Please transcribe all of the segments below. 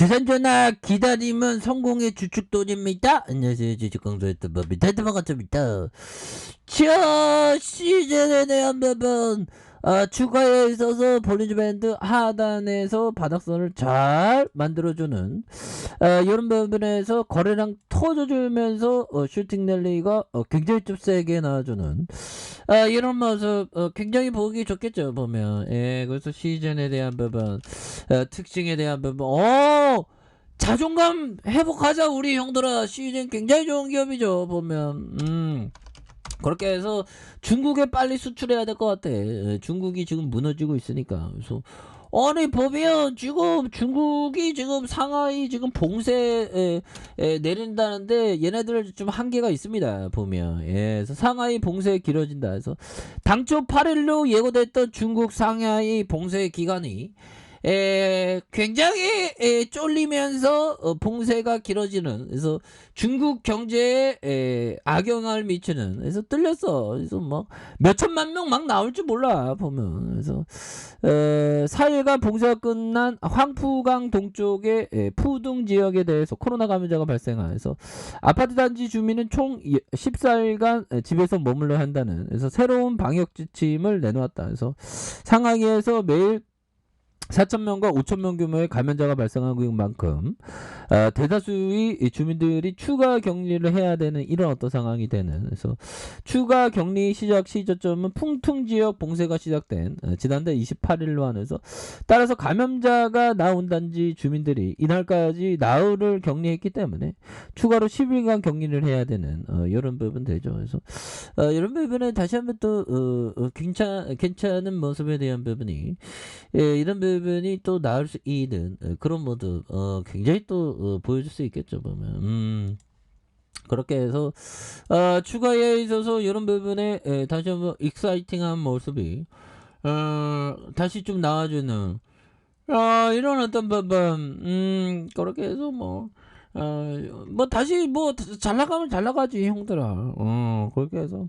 주산 전화 기다림은 성공의 주축돈입니다. 안녕하세요. 주식강조의 뜨법입니다. 반갑습니다. 자, 시즌에 대한 부분 추가에 있어서 볼린저 밴드 하단에서 바닥선을 잘 만들어주는 이런 부분에서 거래량 터져주면서 슈팅 랠리가 굉장히 좀 세게 나와주는 이런 모습 굉장히 보기 좋겠죠, 보면. 예, 그래서 시즌에 대한 부분, 특징에 대한 부분, 자존감 회복하자 우리 형들아. 시즌 굉장히 좋은 기업이죠, 보면. 그렇게 해서 중국에 빨리 수출해야 될 것 같아. 중국이 지금 무너지고 있으니까. 그래서 아니 보면 지금 중국이 지금 상하이 지금 봉쇄 내린다는데 얘네들 좀 한계가 있습니다, 보면. 예, 그래서 상하이 봉쇄 길어진다. 그래서 당초 8일로 예고됐던 중국 상하이 봉쇄 기간이 굉장히 쫄리면서 봉쇄가 길어지는, 그래서 중국 경제에 악영향을 미치는, 그래서 뚫렸어. 그래서 뭐 몇천만 명 막 나올 줄 몰라, 보면. 그래서 4일간 봉쇄가 끝난 황푸강 동쪽의 푸둥 지역에 대해서 코로나 감염자가 발생하여서 아파트 단지 주민은 총 14일간 집에서 머물러야 한다는, 그래서 새로운 방역 지침을 내놓았다. 그래서 상하이에서 매일 4,000명과 5,000명 규모의 감염자가 발생하고 있는 만큼 대다수의 주민들이 추가 격리를 해야 되는 이런 어떤 상황이 되는, 그래서 추가 격리 시작 시점은 풍퉁 지역 봉쇄가 시작된 지난달 28일로 하면서, 따라서 감염자가 나온 단지 주민들이 이날까지 나흘을 격리했기 때문에 추가로 10일간 격리를 해야 되는 이런 부분 되죠. 그래서 이런 부분에 다시 한번 또 괜찮은 모습에 대한 부분이, 이런 부분이 또 나을 수 있는 그런 모습 굉장히 또 보여줄 수 있겠죠, 보면. 그렇게 해서 추가에 있어서 이런 부분에 다시 한번 익사이팅한 모습이 다시 좀 나와주는 이런 어떤 부분, 그렇게 해서 뭐 다시 뭐 잘 나가면 잘 나가지, 형들아. 그렇게 해서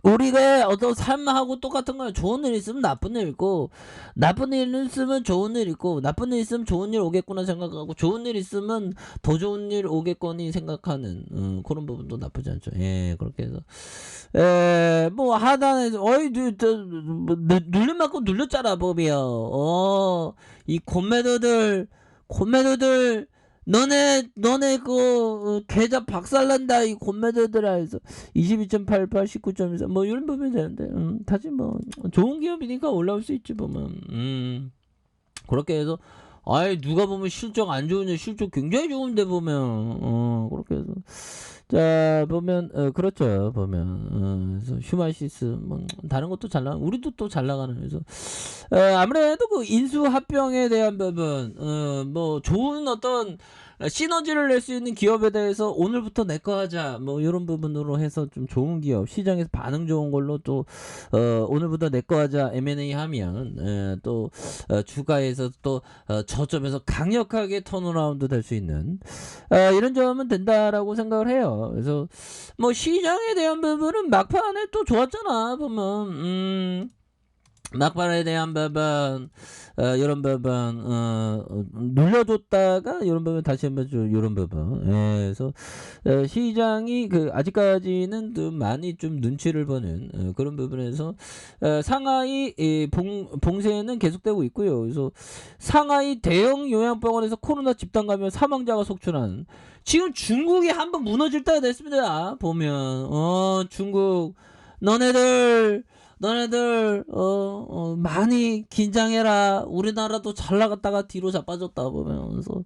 우리가 어떤 삶하고 똑같은 거야. 좋은 일 있으면 나쁜 일 있고, 나쁜 일 있으면 좋은 일 있고, 나쁜 일 있으면 좋은 일 오겠구나 생각하고, 좋은 일 있으면 더 좋은 일 오겠거니 생각하는 그런 부분도 나쁘지 않죠. 예, 그렇게 해서 뭐 하단에서 뭐, 눌림 맞고 눌렸잖아, 보면. 이 곤매도들 너네 계좌 박살난다, 이 곤매도들아. 해서 22.88 19.24 뭐 이런 부분이 되는데, 다시 뭐 좋은 기업이니까 올라올 수 있지, 보면. 그렇게 해서 누가 보면 실적 안 좋으냐, 실적 굉장히 좋은데, 보면. 그렇게 해서 자, 보면 그렇죠, 보면. 그래서 휴마시스 뭐 다른 것도 잘 나가, 우리도 또 잘 나가는. 그래서 아무래도 그 인수 합병에 대한 부분, 뭐 좋은 어떤 시너지를 낼 수 있는 기업에 대해서 오늘부터 내 거 하자, 뭐 이런 부분으로 해서 좀 좋은 기업, 시장에서 반응 좋은 걸로 또 오늘부터 내 거 하자 M&A 하면 또 주가에서 또 저점에서 강력하게 턴어라운드 될 수 있는 이런 점은 된다라고 생각을 해요. 그래서 뭐 시장에 대한 부분은 막판에 또 좋았잖아, 보면. 막판에 대한 부분, 이런 부분, 눌려줬다가 이런 부분 다시 한번 좀 이런 부분. 그래서 시장이 아직까지는 좀 많이 좀 눈치를 보는 그런 부분에서 상하이 봉쇄는 계속되고 있고요. 그래서 상하이 대형 요양병원에서 코로나 집단 감염 사망자가 속출한, 지금 중국이 한번 무너질 때가 됐습니다, 보면. 중국 너네들 많이 긴장해라. 우리나라도 잘 나갔다가 뒤로 자빠졌다, 보면서.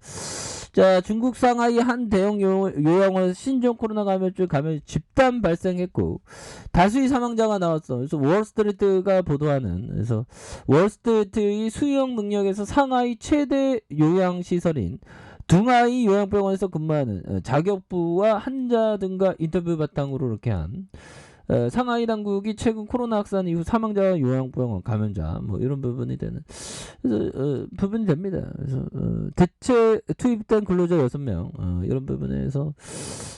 자, 중국 상하이 한 대형 요양원에서 신종 코로나 감염증 감염이 집단 발생했고 다수의 사망자가 나왔어. 그래서 월스트리트가 보도하는, 그래서 월스트리트의 수용 능력에서 상하이 최대 요양시설인 둥하이 요양병원에서 근무하는 자격부와 환자 등과 인터뷰 바탕으로 이렇게 한 상하이 당국이 최근 코로나 확산 이후 사망자와 요양병원 감염자 뭐 이런 부분이 되는, 그래서 부분이 됩니다. 그래서 대체 투입된 근로자 6명 이런 부분에서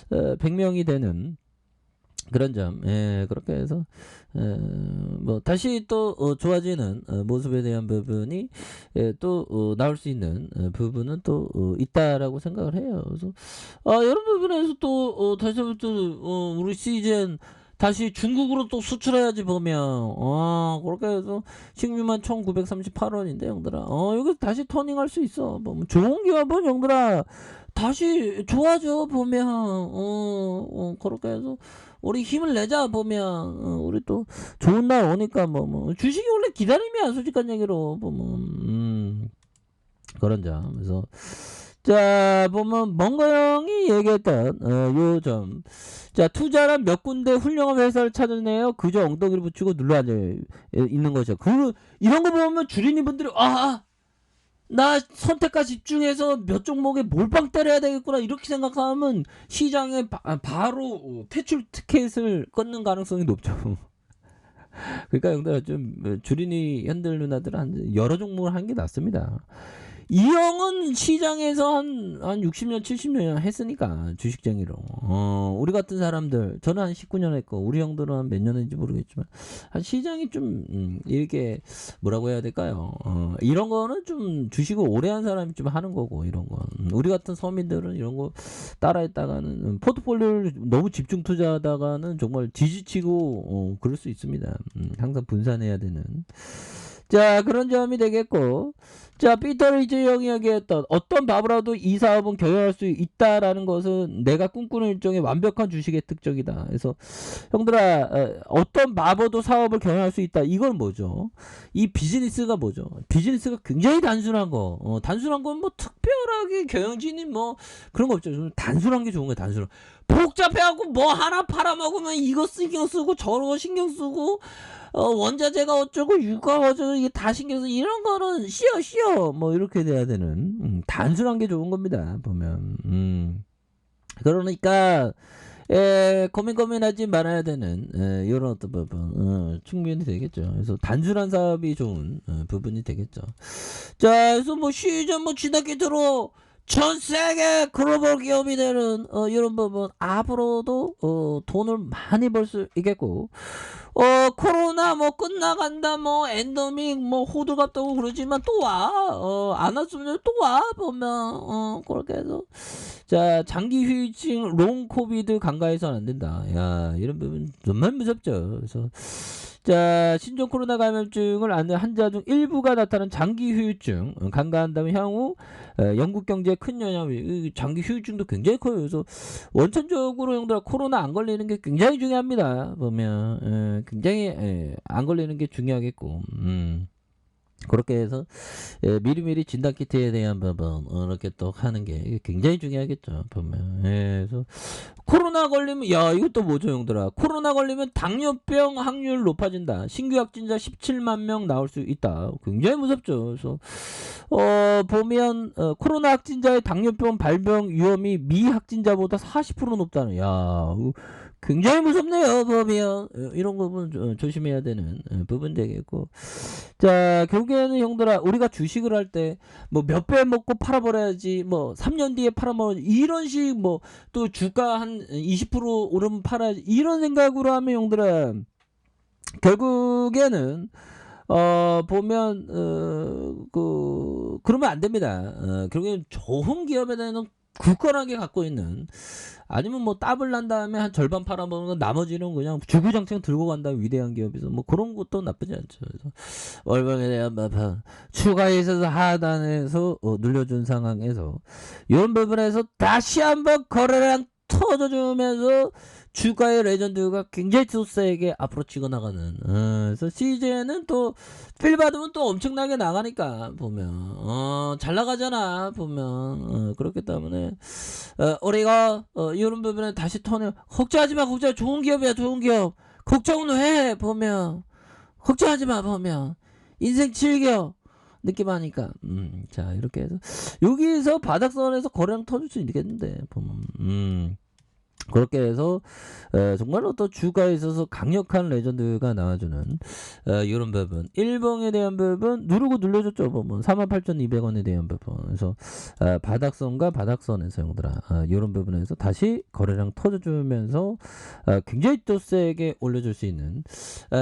100명이 되는 그런 점, 예, 그렇게 해서, 뭐, 다시 또, 좋아지는, 모습에 대한 부분이, 예, 또, 나올 수 있는, 부분은 또, 있다라고 생각을 해요. 그래서, 이런 부분에서 또, 다시 한번 또, 우리 시즌, 다시 중국으로 또 수출해야지 보면, 그렇게 해서, 식료만 1938원인데, 형들아. 여기 다시 터닝할 수 있어. 뭐, 좋은 기업은, 형들아, 다시 좋아져, 보면, 그렇게 해서, 우리 힘을 내자 보면 우리 또 좋은 날 오니까 뭐 주식이 원래 기다림이야 솔직한 얘기로 보면 그런 점. 그래서 자 보면 멍거 형이 얘기했던 요점, 자 투자란 몇 군데 훌륭한 회사를 찾아내요 그저 엉덩이를 붙이고 눌러 앉아 있는 거죠. 이런 거 보면 주린이 분들이 나 선택과 집중해서 몇 종목에 몰빵 때려야 되겠구나 이렇게 생각하면 시장에 바로 퇴출 티켓을 끊는 가능성이 높죠. 그러니까 형들 좀 주린이 현들 누나들은 여러 종목을 하는 게 낫습니다. 이 형은 시장에서 한 60년 70년 했으니까 주식쟁이로. 우리 같은 사람들, 저는 한 19년 했고 우리 형들은 한 몇 년 했는지 모르겠지만 한 시장이 좀 이렇게 뭐라고 해야 될까요? 이런 거는 좀 주식을 오래 한 사람이 좀 하는 거고, 이런 거. 우리 같은 서민들은 이런 거 따라했다가는 포트폴리오를 너무 집중 투자하다가는 정말 지지치고 그럴 수 있습니다. 항상 분산해야 되는. 자, 그런 점이 되겠고, 자, 피터 리즈 형이 얘기했던 어떤 바보라도 이 사업은 경영할 수 있다라는 것은 내가 꿈꾸는 일종의 완벽한 주식의 특징이다. 그래서 형들아, 어떤 바보도 사업을 경영할 수 있다. 이건 뭐죠? 이 비즈니스가 뭐죠? 비즈니스가 굉장히 단순한 거. 단순한 건 뭐 특별하게 경영진이 뭐 그런 거 없죠. 좀 단순한 게 좋은 거예요. 단순한. 복잡해갖고 뭐 하나 팔아먹으면 이거 신경 쓰고 저거 신경 쓰고 원자재가 어쩌고 유가가 어쩌고 이게 다 신경 쓰고 이런 거는 쉬어 뭐 이렇게 돼야 되는 단순한 게 좋은 겁니다 보면. 그러니까 고민하지 말아야 되는 이런 어떤 부분 충분히 되겠죠. 그래서 단순한 사업이 좋은 부분이 되겠죠. 자, 그래서 뭐 시즌 뭐 지나게 들어 전 세계 글로벌 기업이 되는 이런 부분 앞으로도 돈을 많이 벌 수 있겠고, 코로나 뭐 끝나간다 뭐 엔더믹 뭐 호들갑 떠고 그러지만 또 와. 안 왔으면 또 와 보면 그렇게 해서 자 장기 후유증 롱 코비드 간과해서는 안 된다. 야, 이런 부분 정말 무섭죠. 그래서 자 신종 코로나 감염증을 앓는 환자 중 일부가 나타나는 장기 후유증 간과한다면 향후 영국 경제에 큰 영향이, 장기 후유증도 굉장히 커요. 그래서 원천적으로 형들 코로나 안 걸리는 게 굉장히 중요합니다. 보면 굉장히 안 걸리는 게 중요하겠고. 그렇게 해서 미리미리 진단키트에 대한 부분 이렇게 또 하는 게 굉장히 중요하겠죠 보면. 그래서 코로나 걸리면 야 이것도 뭐죠 형들아, 코로나 걸리면 당뇨병 확률 높아진다, 신규 확진자 17만 명 나올 수 있다. 굉장히 무섭죠. 그래서 보면 코로나 확진자의 당뇨병 발병 위험이 미확진자보다 40% 높다는, 야 굉장히 무섭네요 보면. 이런 부분 조심해야 되는 부분 되겠고, 자 결국에는 형들아 우리가 주식을 할 때 뭐 몇 배 먹고 팔아버려야지, 뭐 3년 뒤에 팔아먹어야지 이런 식, 뭐 또 주가 한 20% 오르면 팔아야지 이런 생각으로 하면 형들아 결국에는 보면 그러면 안 됩니다. 결국엔 좋은 기업에 대한 굳건하게 갖고 있는, 아니면 뭐 더블 난 다음에 한 절반 팔아먹는 나머지는 그냥 주구장창 들고 간 다음에 위대한 기업에서 뭐 그런 것도 나쁘지 않죠. 그래서 월봉에 대한 추가에 있어서 하단에서 눌려준 상황에서 이런 부분에서 다시 한번 거래량 터져주면서 주가의 레전드가 굉장히 또 세게 앞으로 치고 나가는. 그래서 CJ는 또 필 받으면 또 엄청나게 나가니까 보면 잘 나가잖아 보면. 그렇기 때문에 우리가 이런 부분에 다시 턴을 걱정하지 마. 좋은 기업이야 좋은 기업. 걱정은 해 보면. 걱정하지 마 보면. 인생 즐겨. 느낌 하니까. 자 이렇게 해서 여기서 바닥선에서 거래량 터질 수 있겠는데 보면. 그렇게 해서 정말로 또 주가에 있어서 강력한 레전드가 나와주는 이런 부분. 일봉에 대한 부분 누르고 눌려줬죠. 보면 48,200원에 대한 부분. 그래서 바닥선과 바닥선에서 형들아 이런 부분에서 다시 거래량 터져주면서 굉장히 또 세게 올려줄 수 있는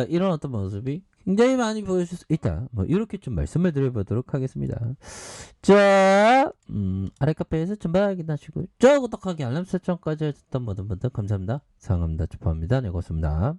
이런 어떤 모습이 굉장히 많이 보여줄 수 있다. 뭐 이렇게 좀 말씀을 드려보도록 하겠습니다. 자, 아래 카페에서 전방 확인하시고 저 구독하기 알람 설정까지 해줬던 모든 분들 감사합니다. 사랑합니다. 축하합니다. 네, 고맙습니다.